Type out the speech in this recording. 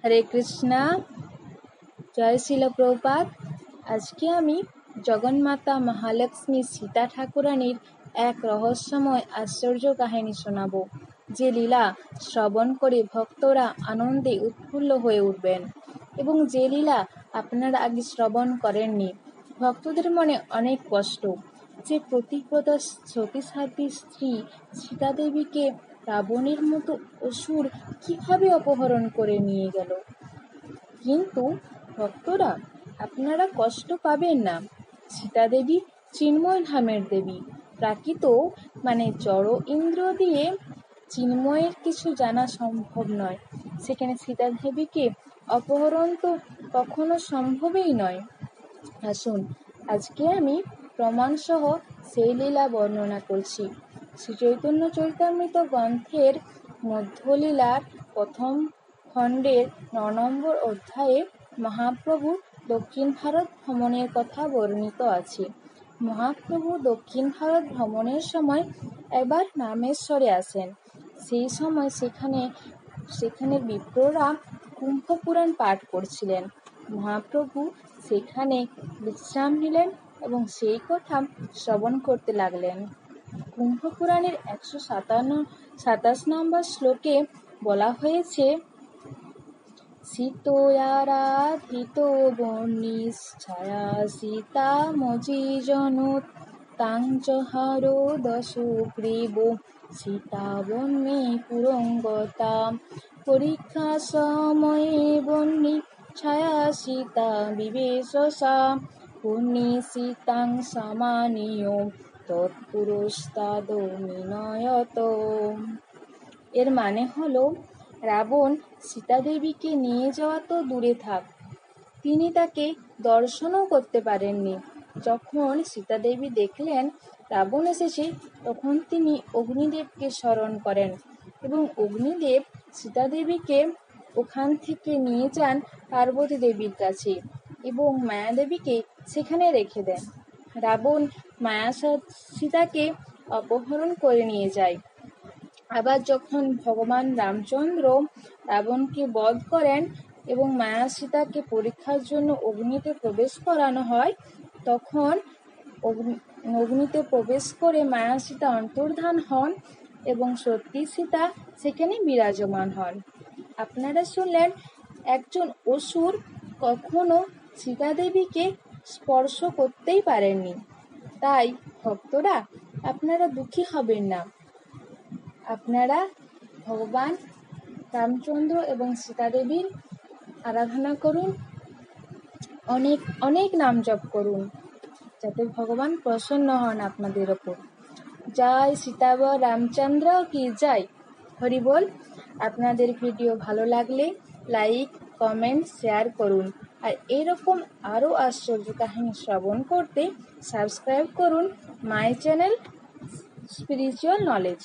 হরে কৃষ্ণা, জয় শিল প্রভুপাদ। আজকে আমি জগন্মাতা মহালক্ষ্মী সীতা ঠাকুরানীর এক রহস্যময় আশ্চর্য কাহিনী শোনাবো, যে লীলা শ্রবণ করে ভক্তরা আনন্দে উৎফুল্ল হয়ে উঠবেন, এবং যে লীলা আপনারা আগে শ্রবণ করেননি। ভক্তদের মনে অনেক কষ্ট যে প্রতিপ্রদা সতীসাধ্বী স্ত্রী সীতা দেবীকে রাবণের মতো অসুর কিভাবে অপহরণ করে নিয়ে গেল। কিন্তু ভক্তরা, আপনারা কষ্ট পাবেন না। সীতা দেবী চিন্ময় ধামের দেবী। প্রাকৃত মানে জড় ইন্দ্র দিয়ে চিন্ময়ের কিছু জানা সম্ভব নয়। সেখানে সীতা দেবীকে অপহরণ তো কখনো সম্ভবই নয়। আসুন, আজকে আমি প্রমাণসহ সেই লীলা বর্ণনা করছি। শ্রী চৈতন্য চরিতামৃত গ্রন্থের মধ্যলীলার প্রথম খণ্ডের 9 নম্বর অধ্যায়ে মহাপ্রভু দক্ষিণ ভারত ভ্রমণের কথা বর্ণিত আছে। মহাপ্রভু দক্ষিণ ভারত ভ্রমণের সময় একবার রামেশ্বরে আসেন। সেই সময় সেখানে বিপ্ররা কুম্ভপুরাণ পাঠ করছিলেন। মহাপ্রভু সেখানে বিশ্রাম নিলেন এবং সেই কথা শ্রবণ করতে লাগলেন। কুম্ভপুরাণের 127 নম্বর শ্লোকে বলা হয়েছে, সীতয়ারাধিত বহ্নিশ্ছায়া সীতা মজিজনুত তাঞ্চহারো দশগ্রীব সীতা বহ্নি পুরঙ্গতা পরীক্ষা সময়ে বহ্নি ছায়া সীতা বিবেশসা বহ্নি সীতাং সামানীয় তৎপুরস্তাদ নিনয়ত। এর মানে হলো, রাবণ সীতা দেবীকে নিয়ে যাওয়া তো দূরে থাক, তিনি তাকে দর্শনও করতে পারেননি। যখন সীতা দেবী দেখলেন রাবণ এসেছে, তখন তিনি অগ্নিদেবকে স্মরণ করেন এবং অগ্নিদেব সীতা দেবীকে ওখান থেকে নিয়ে যান পার্বতী দেবীর কাছে এবং মায়া দেবীকে সেখানে রেখে দেন। রাবণ মায়া সীতাকে অপহরণ করে নিয়ে যায়। আবার যখন ভগবান রামচন্দ্র রাবণকে বধ করেন এবং মায়া সীতাকে পরীক্ষার জন্য অগ্নিতে প্রবেশ করানো হয়, তখন অগ্নিতে প্রবেশ করে মায়া সীতা অন্তর্ধান হন এবং সত্যি সীতা সেখানে বিরাজমান হন। আপনারা শুনলেন, একজন অসুর কখনো সীতা দেবীকে স্পর্শ করতেই পারেননি। তাই ভক্তরা, আপনারা দুঃখী হবেন না। আপনারা ভগবান রামচন্দ্র এবং সীতা দেবীর আরাধনা করুন, অনেক অনেক নাম জপ করুন, যাতে ভগবান প্রসন্ন হন আপনাদের ওপর। জয় সীতাবর রামচন্দ্র কি জয়। হরি বল। আপনাদের ভিডিও ভালো লাগলে লাইক, কমেন্ট, শেয়ার করুন। আর এরকম আরও আশ্চর্য কাহিনী শ্রবণ করতে সাবস্ক্রাইব করুন মাই চ্যানেল স্পিরিচুয়াল নলেজ।